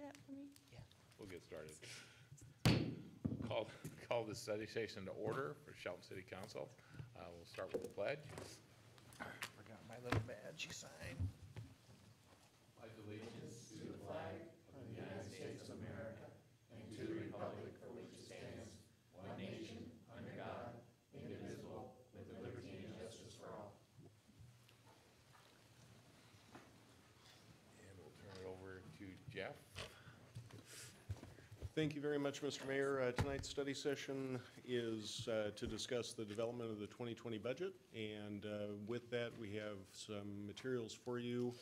that for me? Yeah. We'll get started. Call this study session to order for Shelton City Council. We'll start with the pledge. Forgot my little badge you signed. Pledge allegiance to the flag of the United States of America and to the republic for which it stands, one nation, under God, indivisible, with liberty and justice for all. And we'll turn it over to Jeff. Thank you very much, Mr. Mayor. Tonight's study session is to discuss the development of the 2020 budget, and with that we have some materials for you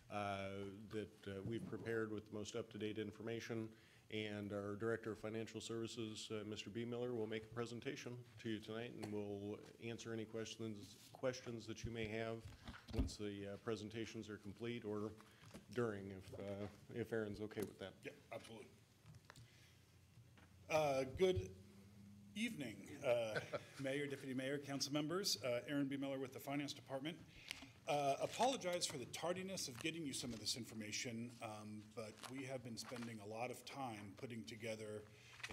that we've prepared with the most up-to-date information, and our Director of Financial Services, Mr. B. Miller, will make a presentation to you tonight, and we'll answer any questions that you may have once the presentations are complete, or during, if Aaron's okay with that. Yeah, absolutely. Good evening, Mayor, Deputy Mayor, Council members. Aaron B. Miller with the Finance Department. Apologize for the tardiness of getting you some of this information, but we have been spending a lot of time putting together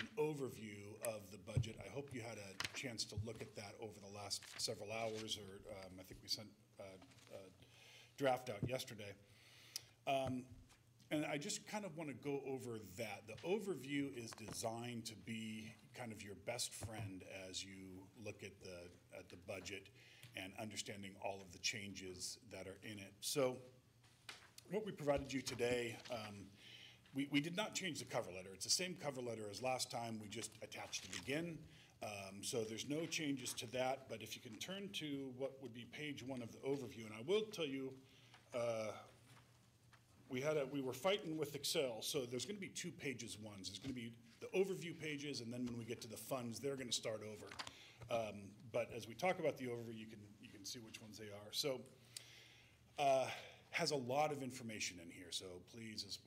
an overview of the budget. I hope you had a chance to look at that over the last several hours, or I think we sent a draft out yesterday. And I just kind of want to go over that. The overview is designed to be kind of your best friend as you look at the budget and understanding all of the changes that are in it. So what we provided you today, we did not change the cover letter. It's the same cover letter as last time. We just attached it again. So there's no changes to that. But if you can turn to what would be page 1 of the overview, and I will tell you, we were fighting with Excel, so there's going to be 2 pages ones. There's going to be the overview pages, and then when we get to the funds, they're going to start over. But as we talk about the overview, you can see which ones they are. So has a lot of information in here. So please,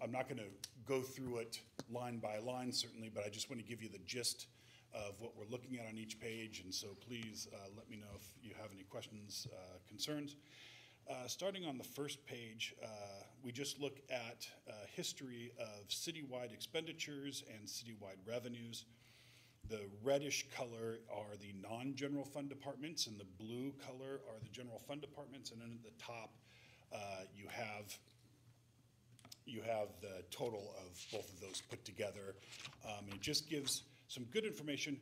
I'm not going to go through it line by line, certainly, but I just want to give you the gist of what we're looking at on each page. And so please let me know if you have any questions, concerns. Starting on the first page, we just look at history of citywide expenditures and citywide revenues. The reddish color are the non-general fund departments, and the blue color are the general fund departments. And then at the top, you have the total of both of those put together. It just gives some good information.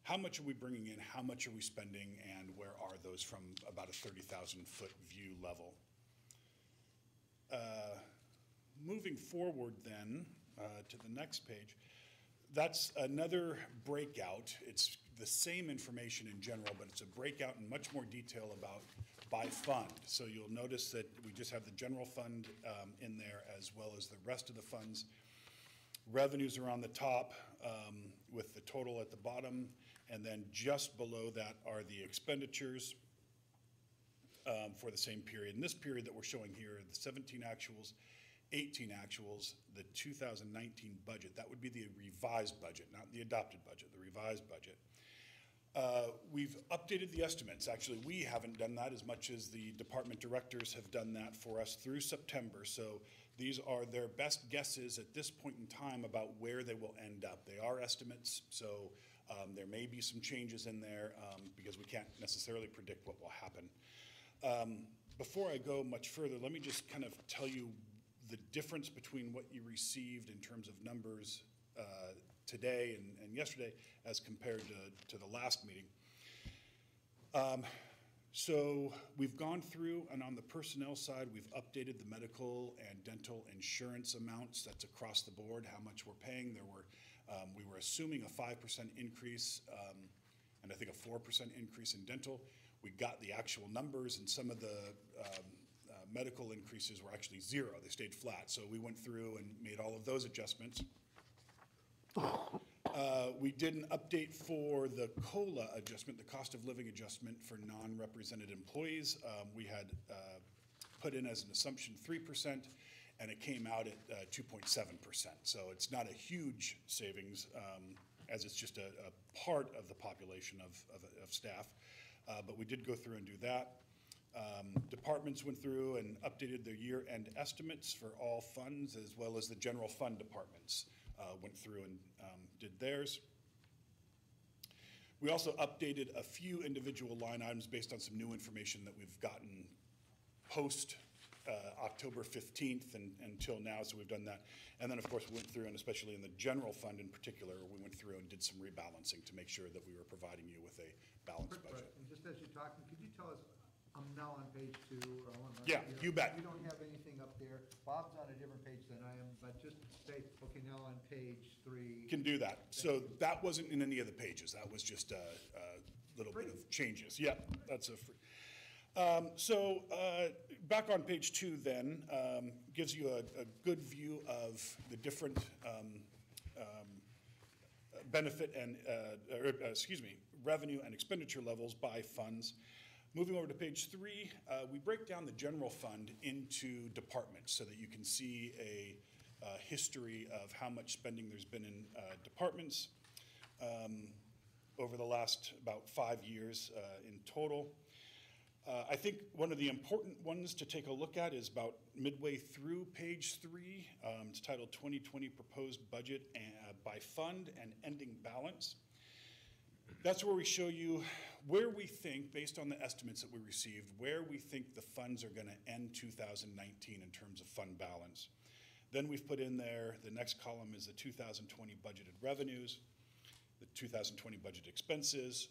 How much are we bringing in? How much are we spending? And where are those from about a 30,000-foot view level? Moving forward then to the next page, that's another breakout. It's the same information in general, but it's a breakout in much more detail about by fund. So you'll notice that we just have the general fund in there as well as the rest of the funds. Revenues are on the top with the total at the bottom, and then just below that are the expenditures for the same period. In this period that we're showing here, the 17 actuals, 18 actuals, the 2019 budget, that would be the revised budget, not the adopted budget, the revised budget. We've updated the estimates. Actually, we haven't done that as much as the department directors have done that for us through September. So these are their best guesses at this point in time about where they will end up. They are estimates, so there may be some changes in there because we can't necessarily predict what will happen. Before I go much further, let me just kind of tell you the difference between what you received in terms of numbers today and yesterday as compared to the last meeting. So we've gone through, and on the personnel side, we've updated the medical and dental insurance amounts. That's across the board, how much we're paying. We were assuming a 5% increase, and I think a 4% increase in dental. We got the actual numbers, and some of the medical increases were actually 0. They stayed flat. So we went through and made all of those adjustments. We did an update for the COLA adjustment, the cost of living adjustment for non-represented employees. We had put in as an assumption 3%, and it came out at 2.7%. So it's not a huge savings, as it's just a part of the population of staff. But we did go through and do that. Departments went through and updated their year-end estimates for all funds, as well as the general fund departments went through and did theirs. We also updated a few individual line items based on some new information that we've gotten post October 15th and until now, so we've done that. And then, of course, we went through, and especially in the general fund in particular, we went through and did some rebalancing to make sure that we were providing you with a balanced Quick budget. question, just as you're talking, could you tell us, I'm now on page 2. or I'm on- Yeah, you bet. We don't have anything up there. Bob's on a different page than I am, but just say, okay, now on page 3. Can do that. So that wasn't in any of the pages. That was just a little bit of changes. Yeah, that's a free. Back on page 2 then, gives you a good view of the different benefit and, revenue and expenditure levels by funds. Moving over to page 3, we break down the general fund into departments so that you can see a history of how much spending there's been in departments over the last about 5 years in total. I think one of the important ones to take a look at is about midway through page 3. It's titled 2020 Proposed Budget by Fund and Ending Balance. That's where we show you where we think, based on the estimates that we received, where we think the funds are going to end 2019 in terms of fund balance. Then we've put in there, the next column is the 2020 budgeted revenues, the 2020 budget expenses,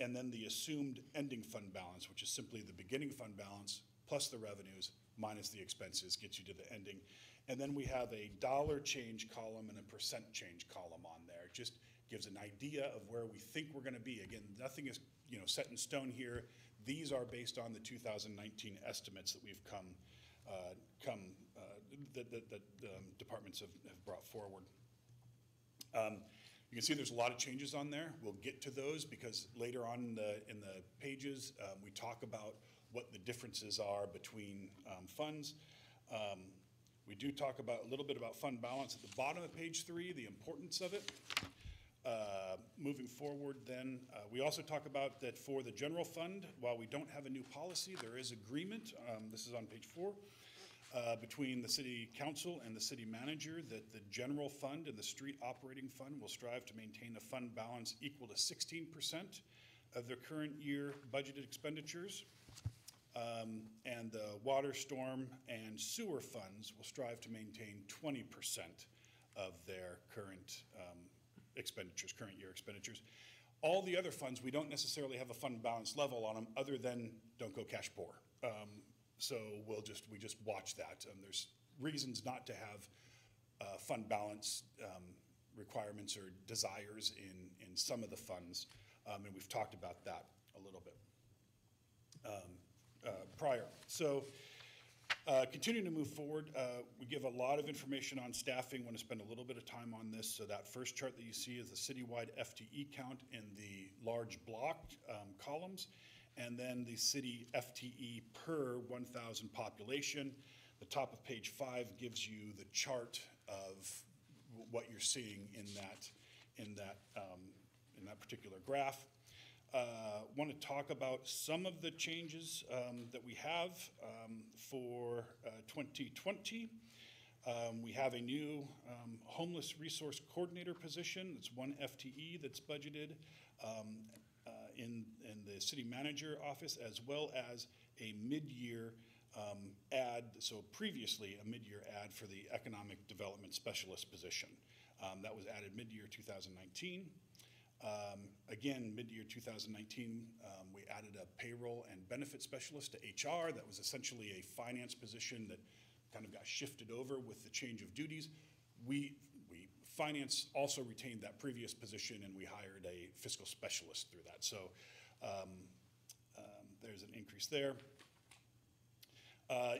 and then the assumed ending fund balance, which is simply the beginning fund balance plus the revenues minus the expenses gets you to the ending. And then we have a dollar change column and a percent change column on there. It just gives an idea of where we think we're going to be. Again, nothing is set in stone here. These are based on the 2019 estimates that we've that departments have brought forward. You can see there's a lot of changes on there. We'll get to those because later on in the pages, we talk about what the differences are between funds. We do talk about a little bit about fund balance at the bottom of page 3, the importance of it. Moving forward then, we also talk about that for the general fund, while we don't have a new policy, there is agreement, this is on page 4, between the city council and the city manager that the general fund and the street operating fund will strive to maintain a fund balance equal to 16% of their current year budgeted expenditures. And the water, storm, and sewer funds will strive to maintain 20% of their current expenditures, current year expenditures. All the other funds, we don't necessarily have a fund balance level on them other than don't go cash poor. So we just watch that. There's reasons not to have fund balance requirements or desires in some of the funds, and we've talked about that a little bit prior. So continuing to move forward, we give a lot of information on staffing. Want to spend a little bit of time on this. So that first chart that you see is the citywide FTE count in the large block columns, and then the city FTE per 1,000 population. The top of page 5 gives you the chart of what you're seeing in that particular graph. Want to talk about some of the changes that we have for 2020. We have a new homeless resource coordinator position. It's 1 FTE that's budgeted in the city manager office, as well as a mid-year ad, so previously a mid-year ad for the economic development specialist position. That was added mid-year 2019. Again, mid-year 2019, we added a payroll and benefit specialist to HR. That was essentially a finance position that kind of got shifted over with the change of duties. Finance also retained that previous position, and we hired a fiscal specialist through that. So there's an increase there.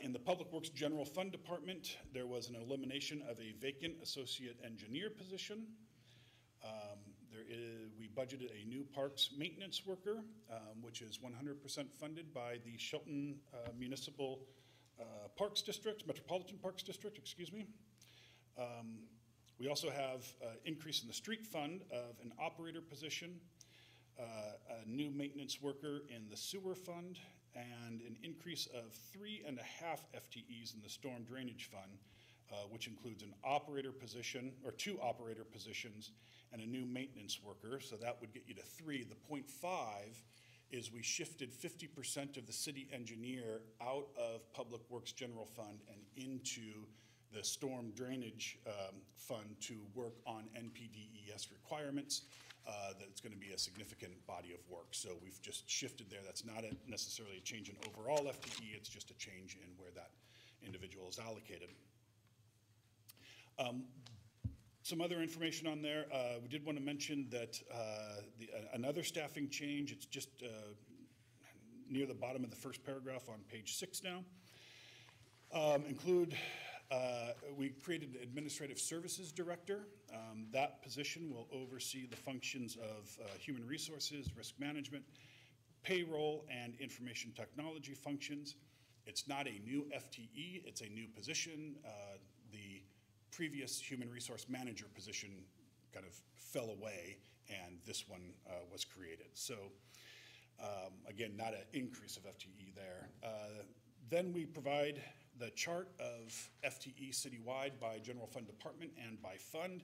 In the Public Works General Fund Department, there was an elimination of a vacant associate engineer position. We budgeted a new parks maintenance worker, which is 100% funded by the Shelton Municipal Parks District, Metropolitan Parks District, excuse me. We also have an increase in the street fund of an operator position, a new maintenance worker in the sewer fund, and an increase of 3.5 FTEs in the storm drainage fund, which includes an operator position, or 2 operator positions, and a new maintenance worker, so that would get you to 3. The 0.5 is we shifted 50% of the city engineer out of Public Works General Fund and into the storm drainage fund to work on NPDES requirements. That's going to be a significant body of work. So we've just shifted there. That's not necessarily a change in overall FTE, it's just a change in where that individual is allocated. Some other information on there. We did want to mention that another staffing change, it's just near the bottom of the first paragraph on page 6 now. We created an administrative services director. That position will oversee the functions of human resources, risk management, payroll, and information technology functions. It's not a new FTE, it's a new position. The previous human resource manager position kind of fell away, and this one was created. So again, not an increase of FTE there. Then we provide the chart of FTE citywide by general fund department and by fund,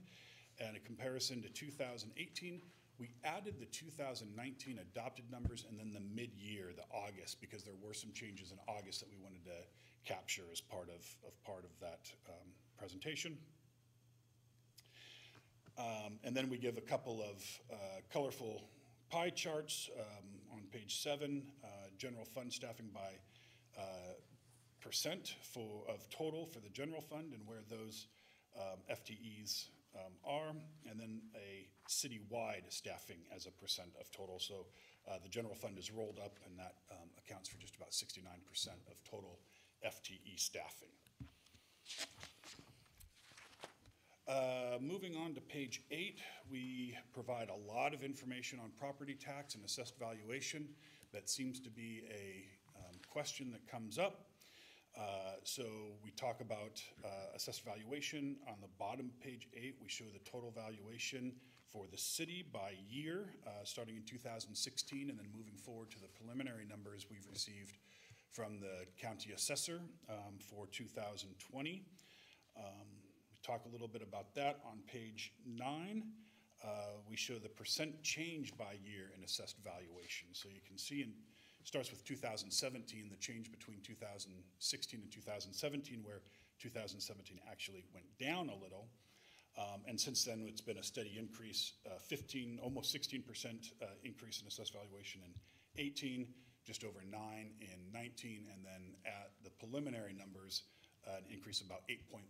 and a comparison to 2018. We added the 2019 adopted numbers and then the mid-year, the August, because there were some changes in August that we wanted to capture as part of that presentation. And then we give a couple of colorful pie charts on page 7, general fund staffing by percent of total for the general fund and where those FTEs are, and then a citywide staffing as a percent of total. So the general fund is rolled up, and that accounts for just about 69% of total FTE staffing. Moving on to page 8, we provide a lot of information on property tax and assessed valuation. That seems to be a question that comes up. So we talk about assessed valuation. On the bottom of page 8, we show the total valuation for the city by year, starting in 2016 and then moving forward to the preliminary numbers we've received from the county assessor for 2020. We talk a little bit about that on page 9. We show the percent change by year in assessed valuation. So you can see it starts with 2017, the change between 2016 and 2017, where 2017 actually went down a little. And since then, it's been a steady increase, almost 16% increase in assessed valuation in 18, just over 9 in 19, and then at the preliminary numbers, an increase of about 8.1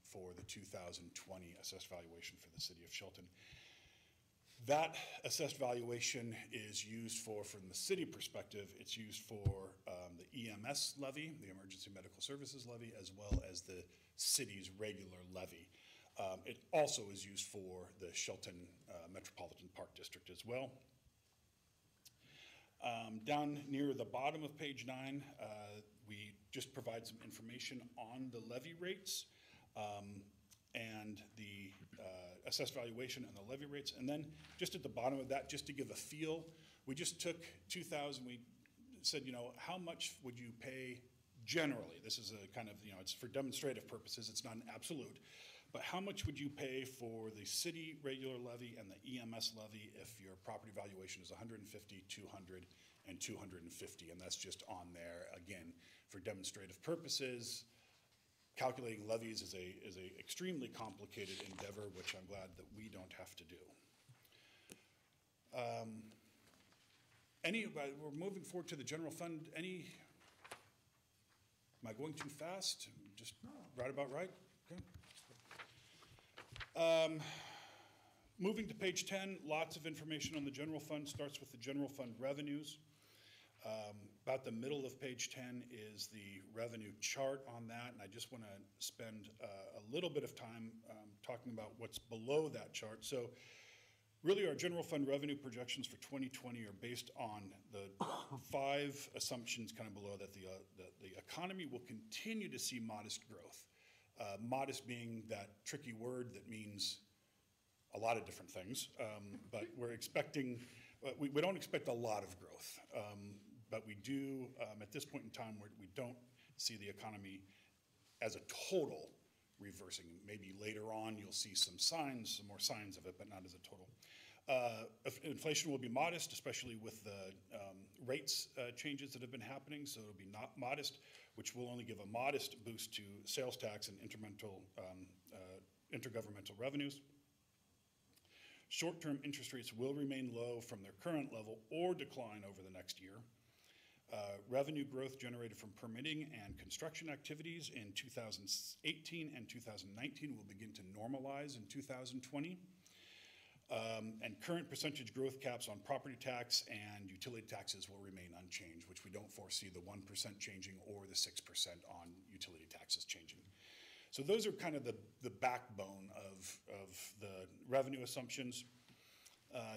for the 2020 assessed valuation for the city of Shelton. That assessed valuation is used for, from the city perspective, it's used for the EMS levy, the Emergency Medical Services levy, as well as the city's regular levy. It also is used for the Shelton Metropolitan Park District as well. Down near the bottom of page 9, we just provide some information on the levy rates and the assessed valuation and the levy rates. And then just at the bottom of that, just to give a feel, we just took 2000, we said, how much would you pay generally? This is a kind of, it's for demonstrative purposes, it's not an absolute, but how much would you pay for the city regular levy and the EMS levy if your property valuation is 150, 200, and 250, and that's just on there, again, for demonstrative purposes. Calculating levies is a extremely complicated endeavor, which I'm glad that we don't have to do. We're moving forward to the general fund. Am I going too fast? Just right about right? Okay. Moving to page 10, lots of information on the general fund. Starts with the general fund revenues. About the middle of page 10 is the revenue chart on that, and I just want to spend a little bit of time talking about what's below that chart. So really our general fund revenue projections for 2020 are based on the 5 assumptions kind of below that. The economy will continue to see modest growth. Modest being that tricky word that means a lot of different things, but we're expecting, we don't expect a lot of growth. but we do, at this point in time, we don't see the economy as a total reversing. Maybe later on, you'll see some more signs of it, but not as a total. Inflation will be modest, especially with the rates changes that have been happening, so it'll be not modest, which will only give a modest boost to sales tax and intergovernmental revenues. Short-term interest rates will remain low from their current level or decline over the next year. Revenue growth generated from permitting and construction activities in 2018 and 2019 will begin to normalize in 2020. And current percentage growth caps on property tax and utility taxes will remain unchanged, which we don't foresee the 1% changing or the 6% on utility taxes changing. So those are kind of the backbone of the revenue assumptions.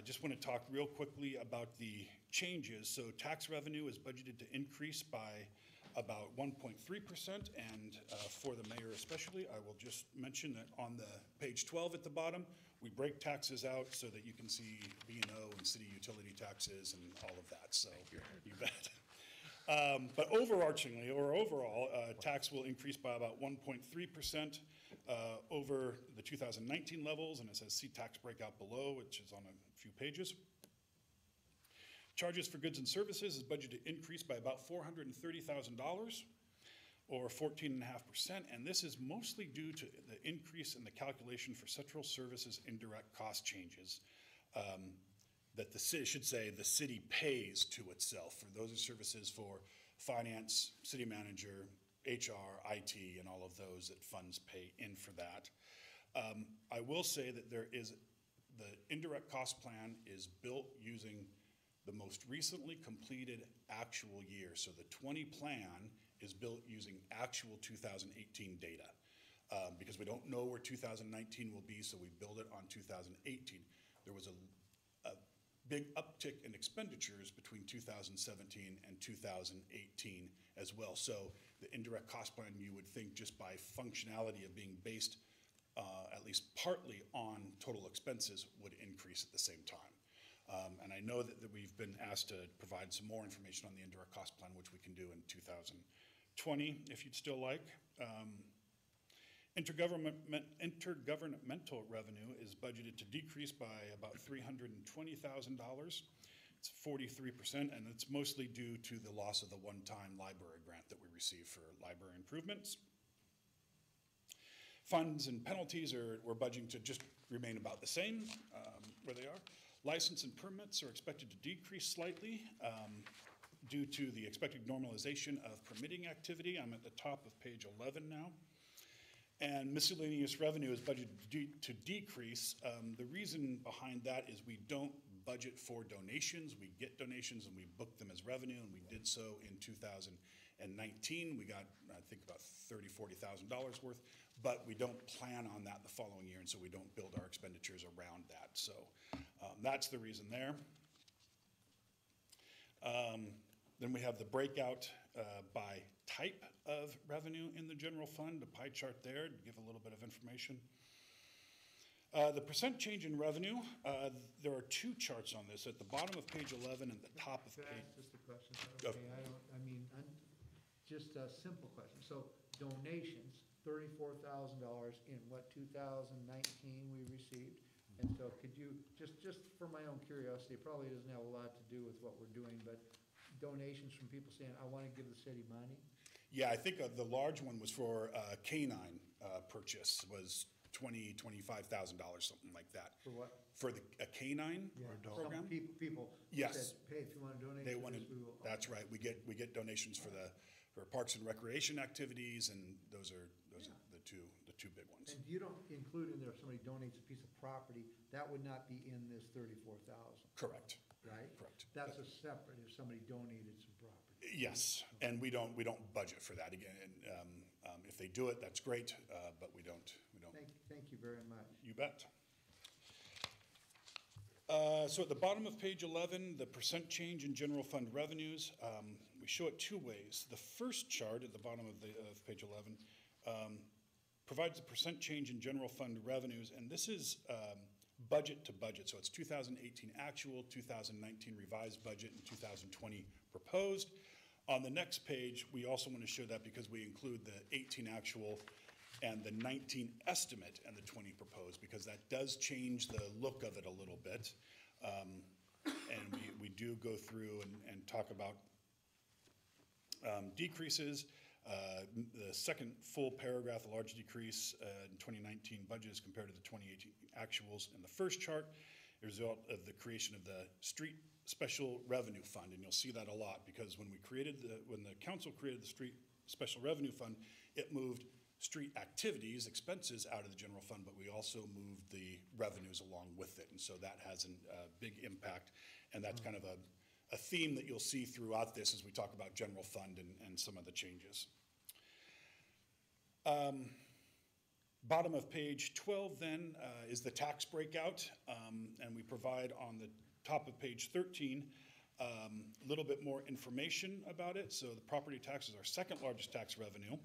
Just want to talk real quickly about the changes. So tax revenue is budgeted to increase by about 1.3%, and for the mayor especially, I will just mention that on the page 12 at the bottom, we break taxes out so that you can see B&O and city utility taxes and all of that, so you bet. But overarchingly, or overall, tax will increase by about 1.3% over the 2019 levels, and it says see tax breakout below, which is on a few pages. Charges for goods and services is budgeted to increase by about $430,000, or 14.5%, and this is mostly due to the increase in the calculation for central services indirect cost changes that the city, should say, the city pays to itself. For those are services for finance, city manager, HR, IT, and all of those that funds pay in for that. I will say that the indirect cost plan is built using the most recently completed actual year. So the 20 plan is built using actual 2018 data because we don't know where 2019 will be, so we build it on 2018. There was a big uptick in expenditures between 2017 and 2018 as well. So the indirect cost plan, you would think just by functionality of being based at least partly on total expenses, would increase at the same time. And I know that we've been asked to provide some more information on the indirect cost plan, which we can do in 2020, if you'd still like. Intergovernmental revenue is budgeted to decrease by about $320,000. It's 43%, and it's mostly due to the loss of the one-time library grant that we received for library improvements. Funds and penalties we're budgeting to just remain about the same where they are. License and permits are expected to decrease slightly due to the expected normalization of permitting activity. I'm at the top of page 11 now. And miscellaneous revenue is budgeted to decrease. The reason behind that is we don't budget for donations. We get donations and we book them as revenue, and we did so in 2019. We got, I think, about $30,000, $40,000 worth, but we don't plan on that the following year, and so we don't build our expenditures around that. So that's the reason there. Then we have the breakout by type of revenue in the general fund, a pie chart there to give a little bit of information. The percent change in revenue, there are two charts on this, at the bottom of page 11 and the top of Could I Oh. ask page. just a question? Just a simple question. So donations, $34,000 in what, 2019 we received? And so could you, just for my own curiosity, it probably doesn't have a lot to do with what we're doing, but donations from people saying, I want to give the city money? Yeah, I think the large one was for canine purchase, was $20,000, $25,000, something like that. For what? For a canine program? Some people Yes. said, hey, if you want to donate They to wanted, this, we will. that's right, we get donations for parks and recreation activities, and those are the two big ones. And you don't include in there if somebody donates a piece of property, that would not be in this 34,000, Correct, right? correct. That's a separate, if somebody donated some property. Yes, and we don't budget for that again. If they do it, that's great, but we don't. Thank you very much. You bet. So at the bottom of page 11, the percent change in general fund revenues, we show it two ways. The first chart at the bottom of page 11 provides the percent change in general fund revenues, and this is budget to budget. So it's 2018 actual, 2019 revised budget, and 2020 proposed. On the next page, we also want to show that because we include the 18 actual and the 19 estimate and the 20 proposed, because that does change the look of it a little bit. And we do go through and talk about decreases. The second full paragraph, a large decrease in 2019 budget as compared to the 2018 actuals in the first chart, a result of the creation of the street special revenue fund. And you'll see that a lot, because when the council created the street special revenue fund, it moved street activities, expenses out of the general fund, but we also moved the revenues along with it. And so that has a big impact. And that's kind of a theme that you'll see throughout this as we talk about general fund and some of the changes. Bottom of page 12 then is the tax breakout, and we provide on the top of page 13 a little bit more information about it. So the property tax is our second largest tax revenue,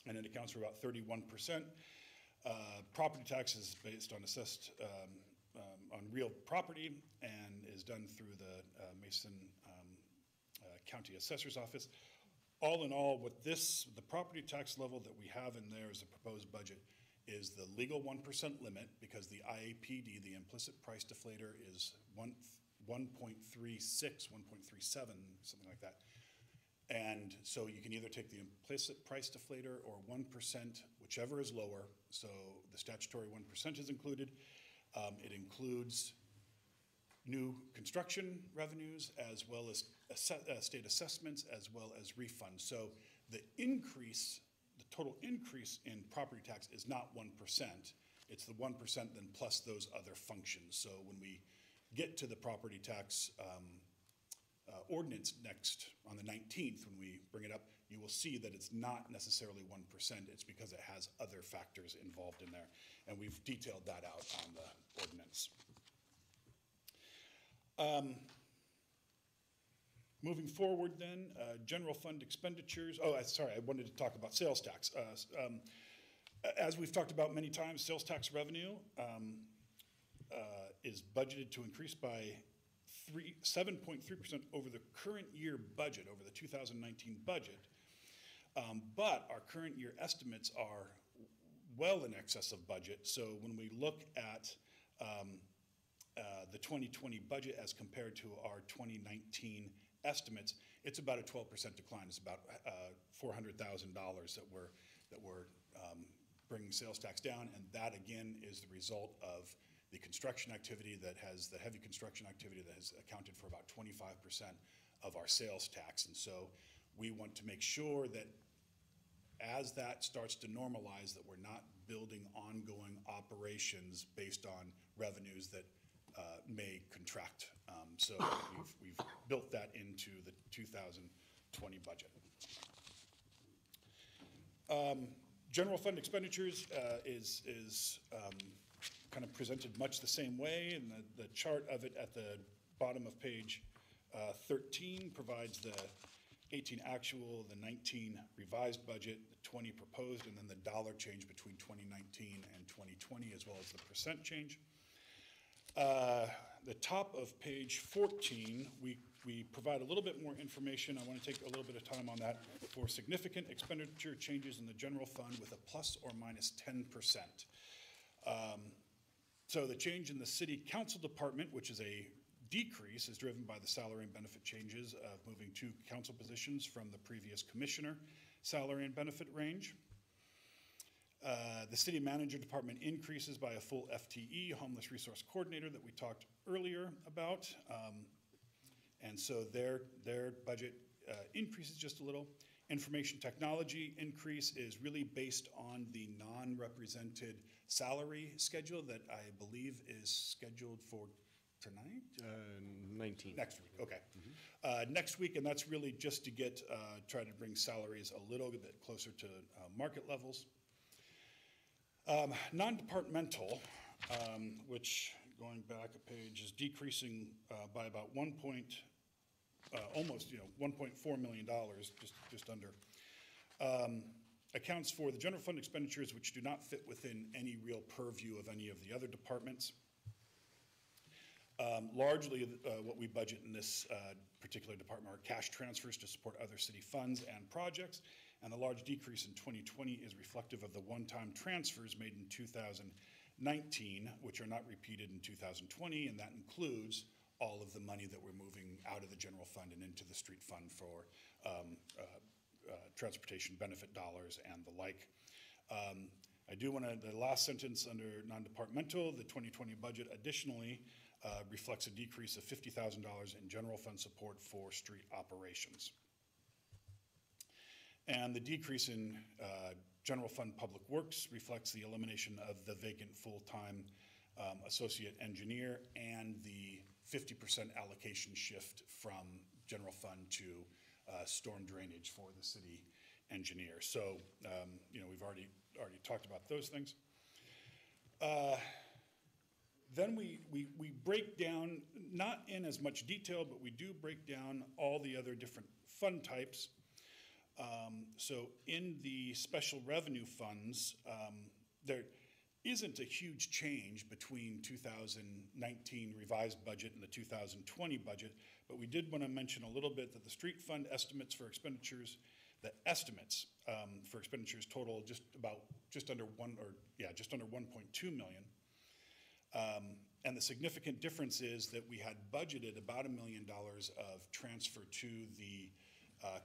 and it accounts for about 31%. Property tax is based on assessed on real property and is done through the Mason County Assessor's Office. All in all, the property tax level that we have in there as a proposed budget is the legal 1% limit, because the IAPD, the implicit price deflator, is 1.36, 1.37, something like that. And so you can either take the implicit price deflator or 1%, whichever is lower. So the statutory 1% is included. It includes new construction revenues, as well as state assessments, as well as refunds. So the total increase in property tax is not 1%. It's the 1% then plus those other functions. So when we get to the property tax ordinance next on the 19th, when we bring it up, you will see that it's not necessarily 1%. It's because it has other factors involved in there. And we've detailed that out on the ordinance. Moving forward then, general fund expenditures. Oh, sorry, I wanted to talk about sales tax. As we've talked about many times, sales tax revenue is budgeted to increase by 7.3% over the current year budget, over the 2019 budget. But our current year estimates are well in excess of budget. So when we look at the 2020 budget as compared to our 2019 estimates, it's about a 12% decline. It's about $400,000 that we're bringing sales tax down, and that again is the result of the construction activity the heavy construction activity that has accounted for about 25% of our sales tax. And so we want to make sure that as that starts to normalize, that we're not building ongoing operations based on revenues that may contract. So we've built that into the 2020 budget. General fund expenditures is kind of presented much the same way, and the chart of it at the bottom of page 13 provides the 18 actual, the 19 revised budget, the 20 proposed, and then the dollar change between 2019 and 2020, as well as the percent change. The top of page 14, we provide a little bit more information. I want to take a little bit of time on that. For significant expenditure changes in the general fund with a plus or minus 10%. So the change in the city council department, which is a decrease, is driven by the salary and benefit changes of moving 2 council positions from the previous commissioner salary and benefit range. The city manager department increases by a full FTE, homeless resource coordinator, that we talked earlier about. And so their budget increases just a little. Information technology increase is really based on the non-represented salary schedule that I believe is scheduled for tonight? 19. Next week, okay. Next week, and that's really just to try to bring salaries a little bit closer to market levels. Non-departmental, which, going back a page, is decreasing by about almost $1.4 million, just under. Accounts for the general fund expenditures which do not fit within any real purview of any of the other departments. Largely, what we budget in this particular department are cash transfers to support other city funds and projects, and the large decrease in 2020 is reflective of the one-time transfers made in 2019, which are not repeated in 2020, and that includes all of the money that we're moving out of the general fund and into the street fund for transportation benefit dollars and the like. I do want to, the last sentence under non-departmental, the 2020 budget additionally reflects a decrease of $50,000 in general fund support for street operations. And the decrease in general fund public works reflects the elimination of the vacant full-time associate engineer and the 50% allocation shift from general fund to storm drainage for the city engineer. So, you know, we've already talked about those things. Then we break down, not in as much detail, but we do break down all the other different fund types. So in the special revenue funds, there isn't a huge change between 2019 revised budget and the 2020 budget, but we did want to mention a little bit that the street fund estimates for expenditures, the estimates for expenditures total just under 1.2 million. And the significant difference is that we had budgeted about $1 million of transfer to the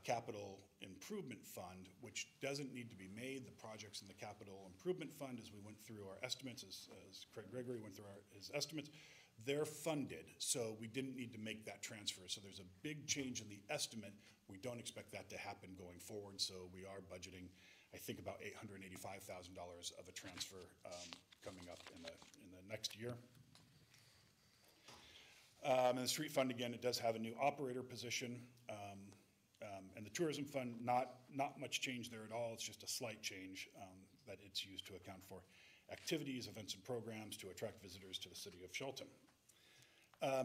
capital improvement fund, which doesn't need to be made. The projects in the capital improvement fund, as we went through our estimates, as Craig Gregory went through his estimates, they're funded, so we didn't need to make that transfer. So there's a big change in the estimate. We don't expect that to happen going forward, so we are budgeting, I think, about $885,000 of a transfer coming up in the next year. And the street fund, again, it does have a new operator position. And the tourism fund, not much change there at all. It's just a slight change that it's used to account for activities, events, and programs to attract visitors to the city of Shelton.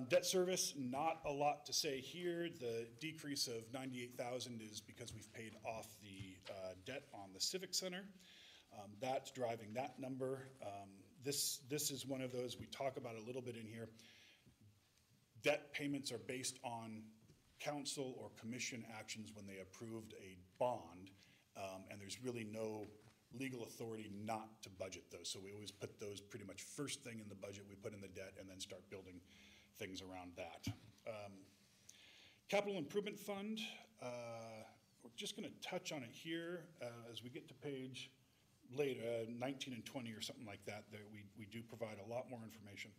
Debt service, not a lot to say here. The decrease of $98,000 is because we've paid off the debt on the Civic Center. That's driving that number. This is one of those we talk about a little bit in here. Debt payments are based on council or commission actions when they approved a bond, and there's really no legal authority not to budget those. So we always put those pretty much first thing in the budget, we put in the debt and then start building things around that. Capital Improvement Fund, we're just gonna touch on it here as we get to page later, 19 and 20 or something like that. There we do provide a lot more information.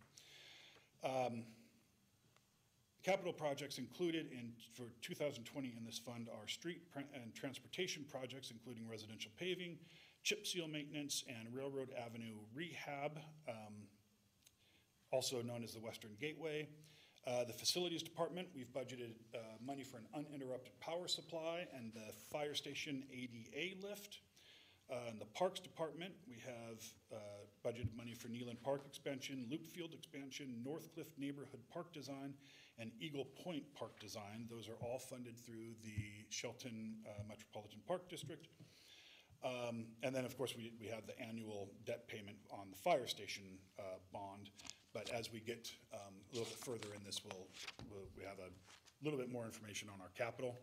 Capital projects included for 2020 in this fund are street and transportation projects, including residential paving, chip seal maintenance, and Railroad Avenue rehab, also known as the Western Gateway. The facilities department, we've budgeted money for an uninterrupted power supply and the fire station ADA lift. In the Parks Department, we have budgeted money for Neeland Park expansion, Loop Field expansion, Northcliffe Neighborhood Park design, and Eagle Point Park design. Those are all funded through the Shelton Metropolitan Park District. And then, of course, we have the annual debt payment on the fire station bond. But as we get a little bit further in this, we have a little bit more information on our capital.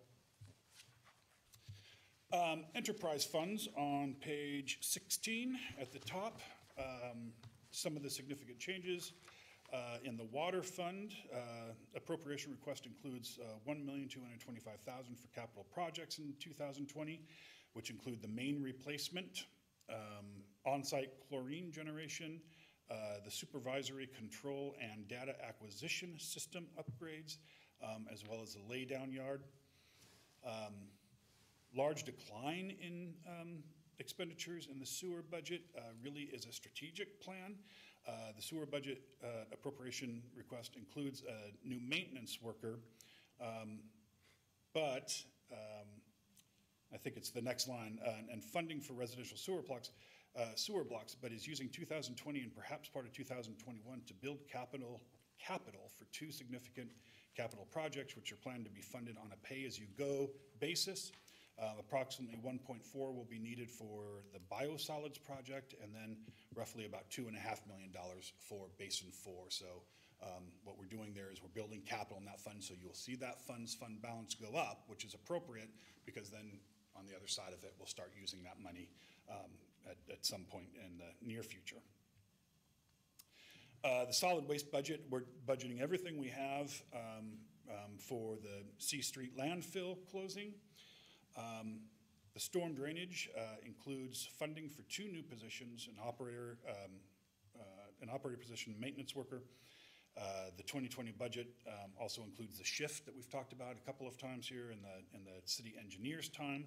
Enterprise funds on page 16 at the top. Some of the significant changes in the water fund. Appropriation request includes $1,225,000 for capital projects in 2020, which include the main replacement, on-site chlorine generation, the supervisory control and data acquisition system upgrades, as well as the laydown yard. Large decline in expenditures in the sewer budget really is a strategic plan. The sewer budget appropriation request includes a new maintenance worker, but I think it's the next line, and funding for residential sewer blocks, but is using 2020 and perhaps part of 2021 to build capital for two significant capital projects, which are planned to be funded on a pay-as-you-go basis. Approximately 1.4 will be needed for the biosolids project, and then roughly about $2.5 million for Basin 4. So What we're doing there is we're building capital in that fund, so you'll see that fund balance go up, which is appropriate, because then on the other side of it, we'll start using that money at some point in the near future. The solid waste budget, we're budgeting everything we have for the C Street landfill closing. The storm drainage includes funding for 2 new positions, an operator position, maintenance worker. The 2020 budget also includes the shift that we've talked about a couple of times here in the city engineer's time.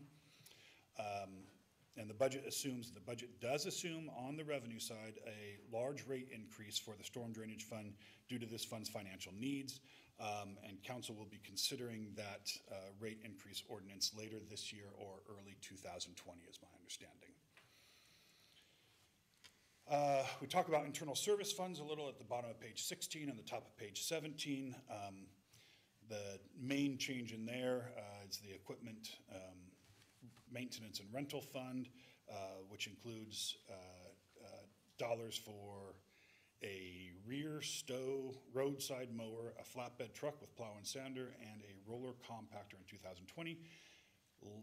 And the budget does assume on the revenue side a large rate increase for the storm drainage fund due to this fund's financial needs. And council will be considering that rate increase ordinance later this year or early 2020 is my understanding. We talk about internal service funds a little at the bottom of page 16 and the top of page 17. The main change in there is the equipment maintenance and rental fund, which includes dollars for a rear stow roadside mower, a flatbed truck with plow and sander, and a roller compactor in 2020.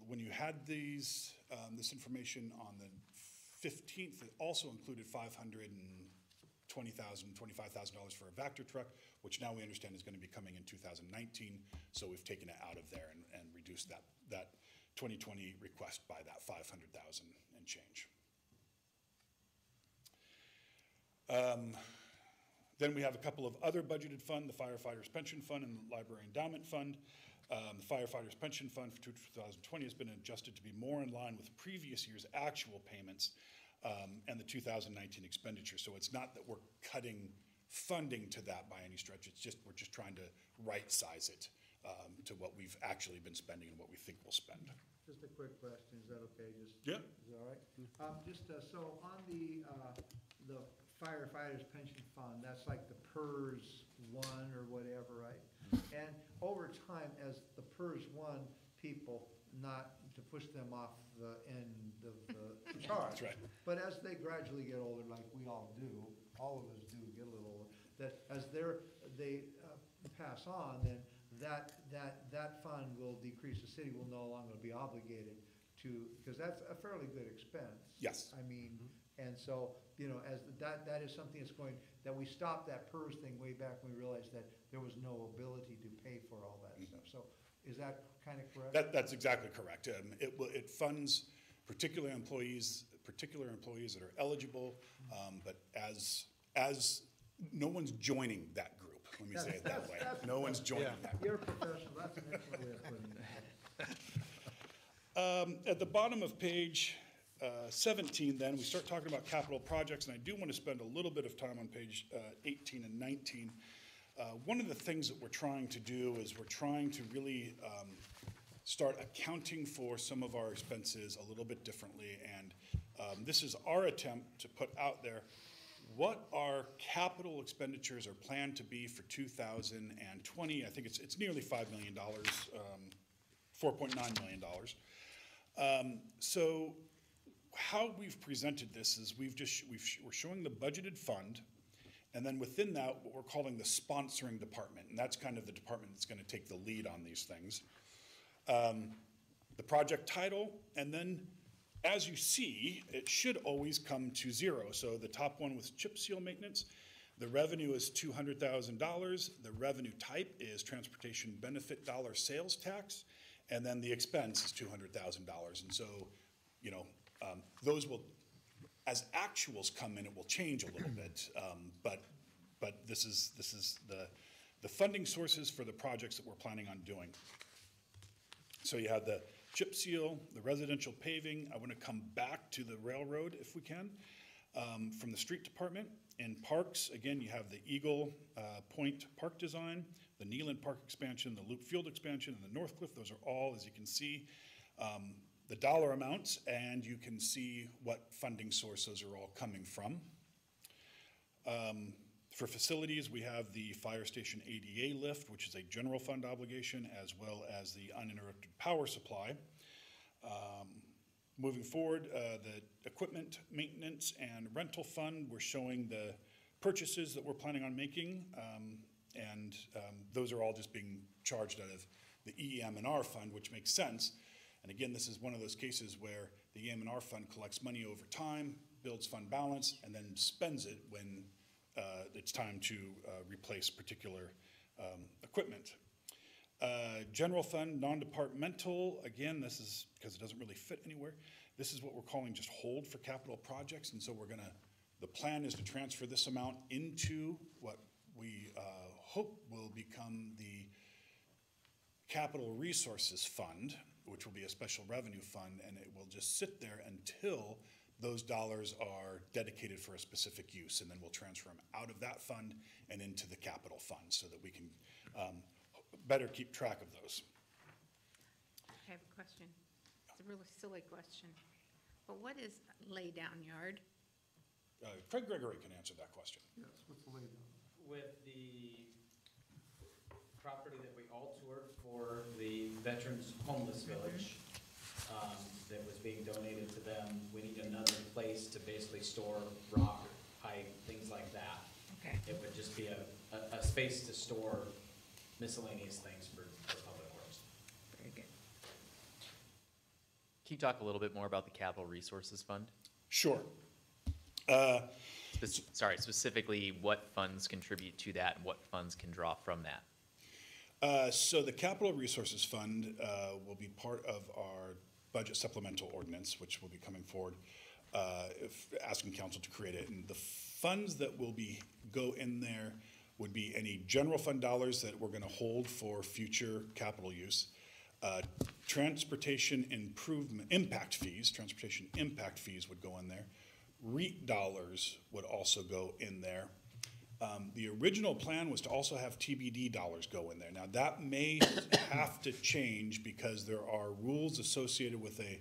When you had this information on the 15th, it also included $25,000 for a Vector truck, which now we understand is going to be coming in 2019. So we've taken it out of there and reduced that 2020 request by that 500,000 and change. Then we have a couple of other budgeted funds, the Firefighters Pension Fund and the Library Endowment Fund. The Firefighters Pension Fund for 2020 has been adjusted to be more in line with previous year's actual payments and the 2019 expenditure. So it's not that we're cutting funding to that by any stretch. It's just we're just trying to right size it to what we've actually been spending and what we think we'll spend. Just a quick question, is that okay? Yeah. Is that all right? So on the firefighters pension fund, that's like the PERS 1 or whatever, right? And over time, as the PERS 1 people, not to push them off the end of the chart. That's right. But as they gradually get older, like we all do, all of us do get a little older, that as they pass on, then that fund will decrease. The city will no longer be obligated to, because that's a fairly good expense. Yes. I mean, and so, you know, as that is something that's going, that we stopped that PERS thing way back when we realized that there was no ability to pay for all that stuff. So is that kind of correct? That's exactly correct. It funds particular employees that are eligible, but as no one's joining that group. Let me say it that way. No one's joining that group. You're a professional. That's an excellent way of putting it. At the bottom of page 17, then, we start talking about capital projects, and I do want to spend a little bit of time on page 18 and 19. One of the things that we're trying to do is we're trying to really start accounting for some of our expenses a little bit differently, and this is our attempt to put out there what our capital expenditures are planned to be for 2020. I think it's nearly $5 million, $4.9 million. So how we've presented this is we're showing the budgeted fund, and then within that, what we're calling the sponsoring department, and that's kind of the department that's going to take the lead on these things. The project title, and then as you see, it should always come to zero. So the top one was chip seal maintenance. The revenue is $200,000. The revenue type is transportation benefit dollar sales tax, and then the expense is $200,000. And so, you know, those will, as actuals come in, it will change a little bit. But this is the funding sources for the projects that we're planning on doing. So you have the chip seal, the residential paving. I want to come back to the railroad if we can. From the street department. In parks, again, you have the Eagle Point Park design, the Neyland Park expansion, the Loop Field expansion, and the Northcliffe. Those are all, as you can see, the dollar amounts, and you can see what funding sources are all coming from. For facilities, we have the fire station ADA lift, which is a general fund obligation, as well as the uninterrupted power supply. Moving forward, the equipment maintenance and rental fund, we're showing the purchases that we're planning on making And those are all just being charged out of the EM&R fund, which makes sense. And again, this is one of those cases where the EM&R fund collects money over time, builds fund balance, and then spends it when it's time to replace particular equipment. General fund, non-departmental, again, this is because it doesn't really fit anywhere. This is what we're calling just hold for capital projects, and so the plan is to transfer this amount into what we hope will become the Capital Resources Fund, which will be a special revenue fund, and it will just sit there until those dollars are dedicated for a specific use, and then we'll transfer them out of that fund and into the capital fund so that we can better keep track of those. I have a question. It's a really silly question. But what is laydown yard? Craig Gregory can answer that question. Yes, what's the laydown? With the property that we all toured for the Veterans Homeless Village, that was being donated to them, we need another place to basically store rock, pipe, things like that. Okay. It would just be a space to store miscellaneous things for public works. Very good. Can you talk a little bit more about the Capital Resources Fund? Sure. Sorry, specifically what funds contribute to that and what funds can draw from that? So the Capital Resources Fund will be part of our budget supplemental ordinance, which will be coming forward, asking council to create it. And the funds that will go in there would be any general fund dollars that we're going to hold for future capital use. Transportation impact fees would go in there. REIT dollars would also go in there. The original plan was to also have TBD dollars go in there. Now that may have to change because there are rules associated with a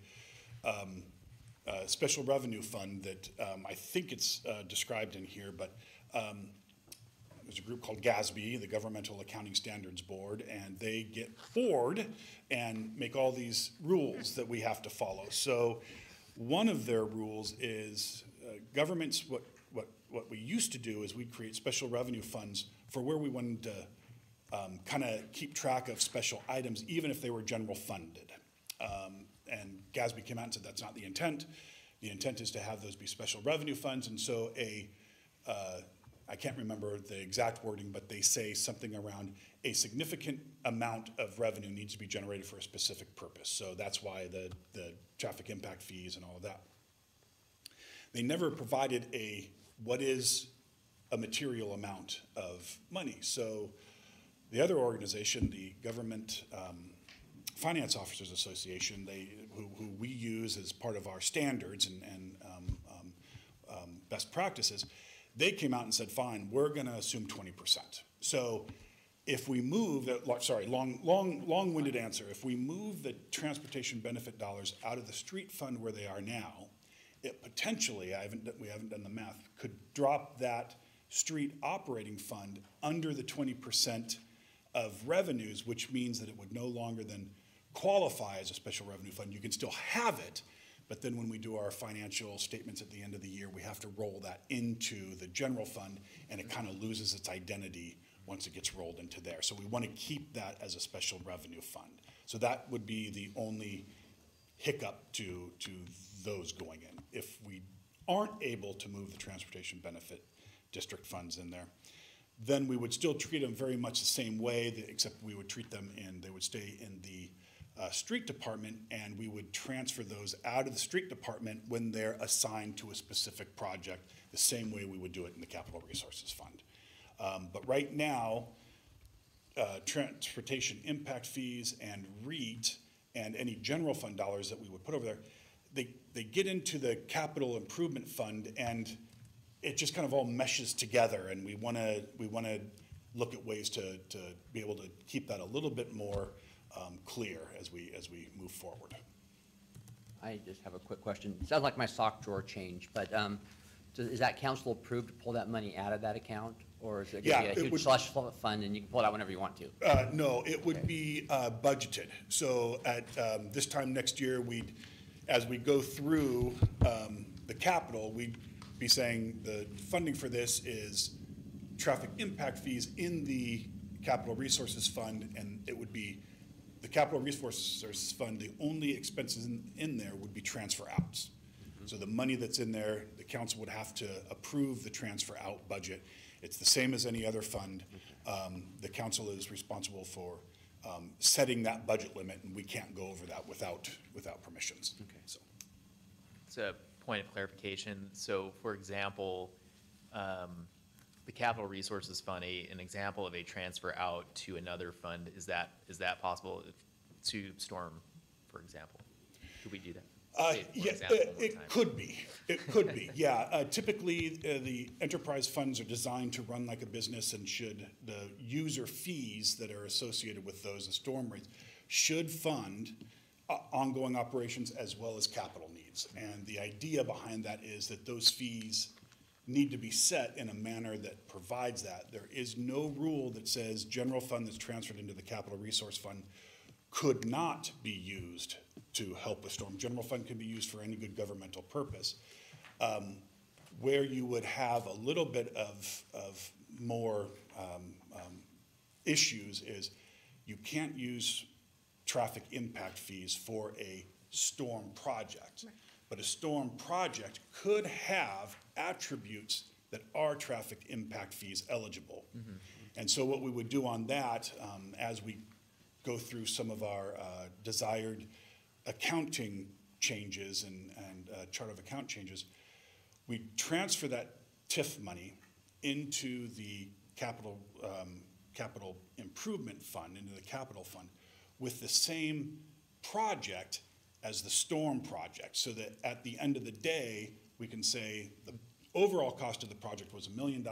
special revenue fund that I think it's described in here, but there's a group called GASB, the Governmental Accounting Standards Board, and they get bored and make all these rules that we have to follow. So one of their rules is governments, what we used to do is we'd create special revenue funds for where we wanted to kind of keep track of special items, even if they were general funded. And GASB came out and said that's not the intent. The intent is to have those be special revenue funds, and so I can't remember the exact wording, but they say something around a significant amount of revenue needs to be generated for a specific purpose. So that's why the traffic impact fees and all of that. They never provided what is a material amount of money. So the other organization, the Government Finance Officers Association, who we use as part of our standards and best practices, they came out and said, fine, we're going to assume 20%. So if we move, long-winded answer, if we move the transportation benefit dollars out of the street fund where they are now, it potentially, we haven't done the math, could drop that street operating fund under the 20% of revenues, which means that it would no longer then qualify as a special revenue fund. You can still have it, but then when we do our financial statements at the end of the year, we have to roll that into the general fund, and it kind of loses its identity once it gets rolled into there. So we want to keep that as a special revenue fund. So that would be the only hiccup to those going in. If we aren't able to move the transportation benefit district funds in there, then we would still treat them very much the same way, except we would treat them they would stay in the street department, and we would transfer those out of the street department when they're assigned to a specific project, the same way we would do it in the Capital Resources Fund. But right now, transportation impact fees and REIT and any general fund dollars that we would put over there, they get into the capital improvement fund, and it just kind of all meshes together, and we want to look at ways to be able to keep that a little bit more clear as we move forward. I just have a quick question. It sounds like my sock drawer changed, but is that council approved to pull that money out of that account? Or is it going to be a huge slush fund and you can pull it out whenever you want to? No, it would be budgeted. So at this time next year, as we go through the capital, we'd be saying the funding for this is traffic impact fees in the capital resources fund, and it would be the capital resources fund, the only expenses in there would be transfer outs. So the money that's in there, the council would have to approve the transfer out budget. It's the same as any other fund. The council is responsible for setting that budget limit, and we can't go over that without permissions. Okay. So. It's a point of clarification. So for example, the Capital Resources Fund, an example of a transfer out to another fund, is that possible to storm, for example? Could we do that? Say it, for Yeah, example, one more it time. could be. It could be, yeah. Typically, the enterprise funds are designed to run like a business, and should the user fees that are associated with those, the storm rates, should fund ongoing operations as well as capital needs. And the idea behind that is that those fees need to be set in a manner that provides that. There is no rule that says general fund that's transferred into the capital resource fund could not be used to help with storm. General fund can be used for any good governmental purpose. Where you would have a little bit of more issues is you can't use traffic impact fees for a storm project. But a storm project could have attributes that are traffic impact fees eligible. And so what we would do on that, as we go through some of our desired accounting changes and chart of account changes, we transfer that TIF money into the capital improvement fund, into the capital fund, with the same project as the storm project, so that at the end of the day, we can say the overall cost of the project was $1 million,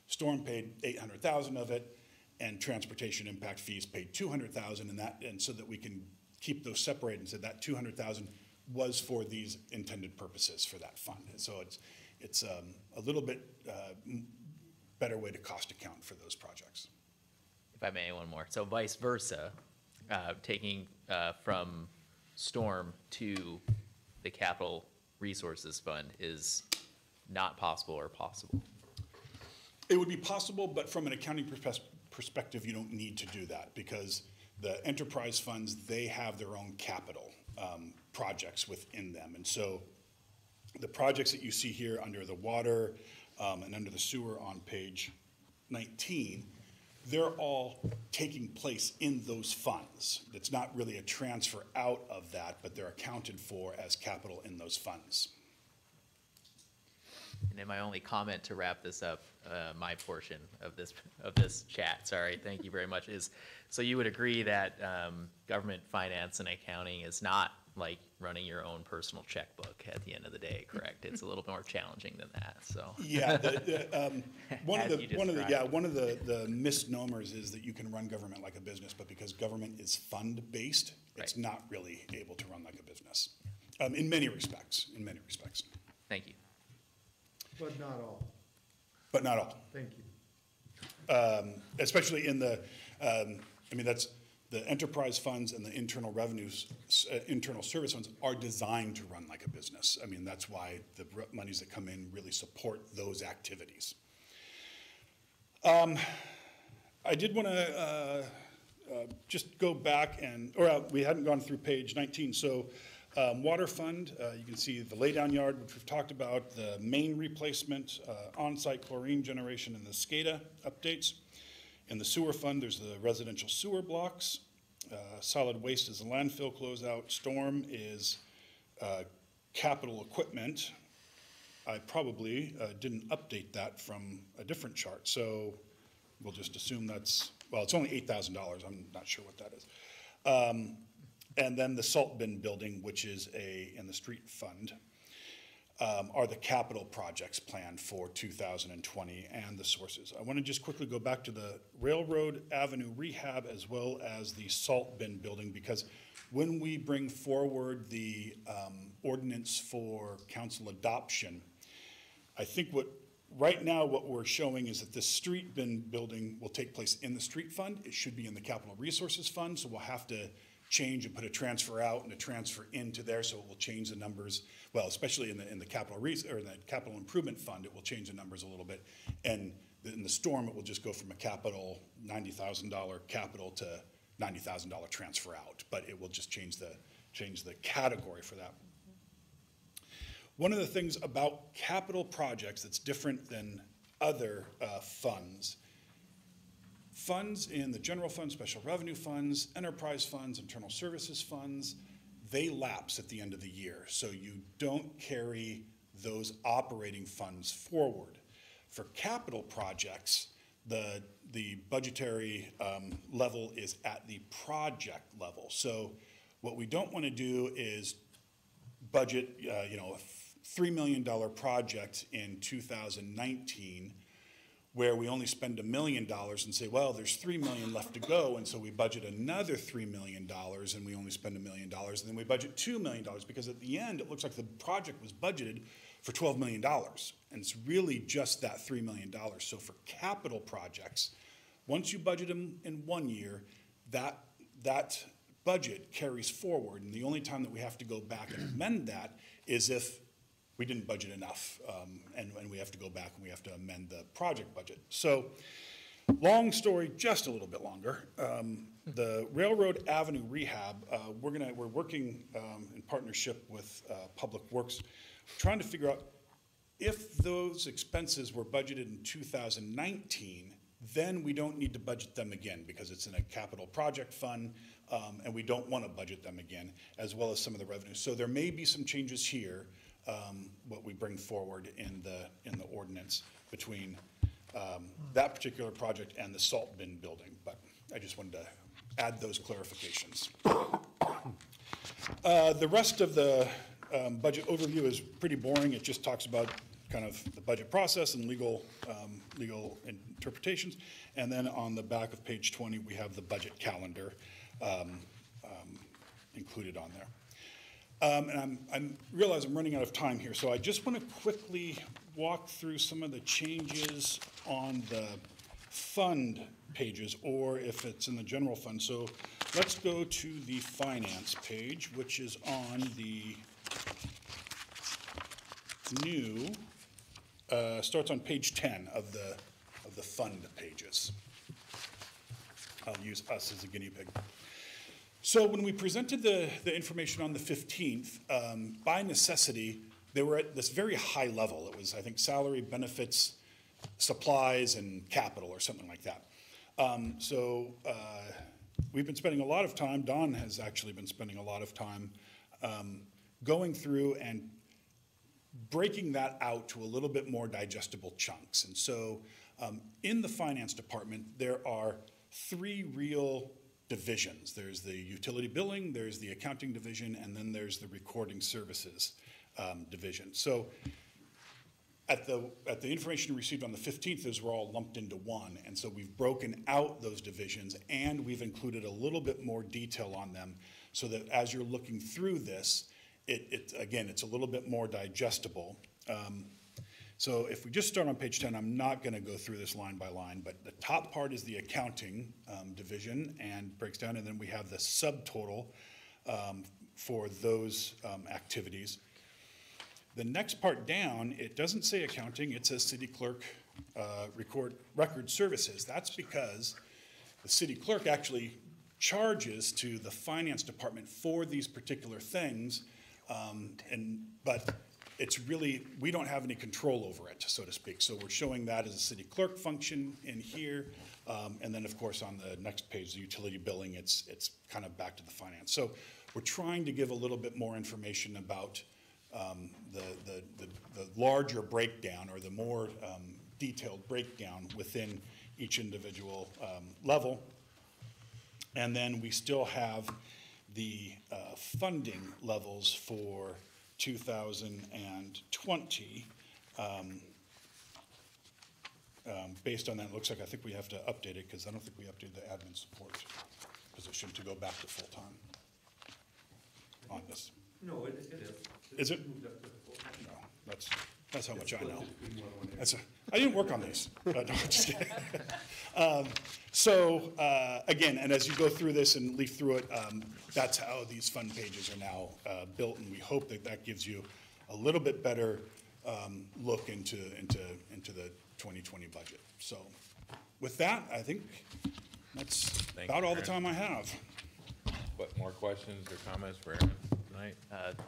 storm paid 800,000 of it, and transportation impact fees paid 200,000, and so that we can keep those separated and say that 200,000 was for these intended purposes for that fund. And so it's a little bit better way to cost account for those projects. If I may, one more. So vice versa, taking from storm to the Capital Resources Fund is not possible or possible? It would be possible, but from an accounting perspective, you don't need to do that, because the enterprise funds, they have their own capital projects within them. And so the projects that you see here under the water and under the sewer on page 19, they're all taking place in those funds. It's not really a transfer out of that, but they're accounted for as capital in those funds. And then my only comment to wrap this up, my portion of this chat, sorry, thank you very much, is, so you would agree that government finance and accounting is not like running your own personal checkbook at the end of the day, correct? It's a little more challenging than that, so. Yeah, one of described. the misnomers is that you can run government like a business, but because government is fund-based, it's Right. not really able to run like a business, in many respects, Thank you. But not all. but not all. Thank you. Especially in the, that's the enterprise funds and the internal revenues, internal service funds are designed to run like a business. I mean, that's why the monies that come in really support those activities. I did want to just go back we hadn't gone through page 19. So water fund, you can see the laydown yard, which we've talked about, the main replacement, on-site chlorine generation, and the SCADA updates. In the sewer fund, there's the residential sewer blocks. Solid waste is the landfill closeout. Storm is capital equipment. I probably didn't update that from a different chart, so we'll just assume that's, well, it's only $8,000. I'm not sure what that is. And then the salt bin building, which is in the street fund, are the capital projects planned for 2020 and the sources. I want to just quickly go back to the Railroad Avenue rehab as well as the salt bin building, because when we bring forward the ordinance for council adoption, I think right now what we're showing is that the street bin building will take place in the street fund. It should be in the capital resources fund, so we'll have to change and put a transfer out and a transfer into there, so it will change the numbers. Well, especially in the capital or the capital improvement fund, it will change the numbers a little bit. And in the storm, it will just go from a capital $90,000 capital to $90,000 transfer out, but it will just change the category for that. One of the things about capital projects that's different than other funds in the general fund, special revenue funds, enterprise funds, internal services funds, they lapse at the end of the year. So you don't carry those operating funds forward. For capital projects, the budgetary level is at the project level. So what we don't want to do is budget, a $3 million project in 2019 where we only spend $1 million and say, well, there's $3 million left to go, and so we budget another $3 million and we only spend $1 million, and then we budget $2 million, because at the end, it looks like the project was budgeted for $12 million, and it's really just that $3 million. So for capital projects, once you budget them in 1 year, that budget carries forward, and the only time that we have to go back and amend that is if we didn't budget enough, and we have to go back and we have to amend the project budget. So, long story, just a little bit longer. The Railroad Avenue rehab, we're working in partnership with Public Works, trying to figure out if those expenses were budgeted in 2019, then we don't need to budget them again because it's in a capital project fund, and we don't want to budget them again, as well as some of the revenues. So there may be some changes here. What we bring forward in the ordinance between that particular project and the salt bin building, but I just wanted to add those clarifications. The rest of the budget overview is pretty boring. It just talks about kind of the budget process and legal interpretations, and then on the back of page 20 we have the budget calendar included on there. And I realize I'm running out of time here, so I just want to quickly walk through some of the changes on the fund pages, or if it's in the general fund. So let's go to the finance page, which is on the new, starts on page 10 of the fund pages. I'll use us as a guinea pig. So when we presented the information on the 15th, by necessity, they were at this very high level. It was, I think, salary, benefits, supplies, and capital, or something like that. We've been spending a lot of time, Don has actually been spending a lot of time going through and breaking that out to a little bit more digestible chunks. And so in the finance department, there are 3 real divisions. There's the utility billing, there's the accounting division, and then there's the recording services division. So at the information received on the 15th, those were all lumped into one, and so we've broken out those divisions and we've included a little bit more detail on them so that as you're looking through this, again, it's a little bit more digestible. So if we just start on page 10, I'm not going to go through this line by line, but the top part is the accounting division and breaks down, and then we have the subtotal for those activities. The next part down, it doesn't say accounting, it says city clerk record services. That's because the city clerk actually charges to the finance department for these particular things, but it's really, we don't have any control over it, so to speak. So we're showing that as a city clerk function in here. And then, of course, on the next page, the utility billing, it's kind of back to the finance. So we're trying to give a little bit more information about the larger breakdown, or the more detailed breakdown within each individual level. And then we still have the funding levels for 2020. Based on that, it looks like I think we have to update it, because I don't think we updated the admin support position to go back to full-time on this. No, it is. Is it? Moved up to the full. No, that's, That's how much I know. I didn't work on these. No, I'm just kidding. Again, and as you go through this and leaf through it, that's how these fund pages are now built, and we hope that that gives you a little bit better look into the 2020 budget. So with that, I think that's Thank about you, all the Aaron. time I have. What, more questions or comments for Aaron tonight?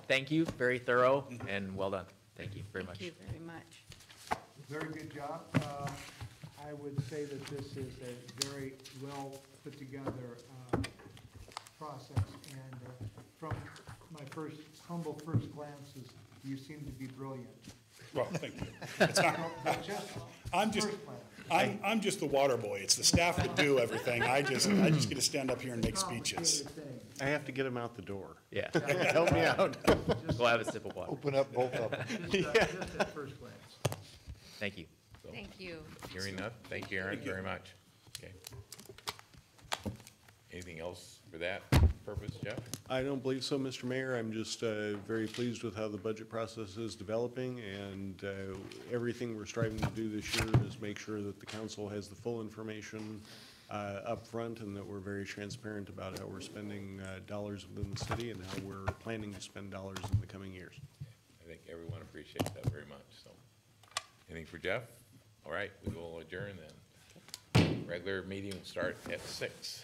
Thank you, very thorough, and well done. Thank you very much. Thank you very much. Very good job. I would say that this is a very well put together process, and from my humble first glances, you seem to be brilliant. Well, thank you. It's not- I'm just, First glance. I'm just the water boy. It's the staff that do everything. I just get to stand up here and make speeches. Complicated thing. I have to get him out the door. Yeah, Help me out. go have a sip of water. Open up both of them. Just at first glance. Thank you. So, Thank you. hearing none, thank you, Aaron, very much. Okay. Anything else for that purpose, Jeff? I don't believe so, Mr. Mayor. I'm just very pleased with how the budget process is developing, and everything we're striving to do this year is make sure that the council has the full information up front, and that we're very transparent about how we're spending dollars within the city and how we're planning to spend dollars in the coming years. I think everyone appreciates that very much, so. Anything for Jeff? All right, we will adjourn then. Regular meeting will start at 6.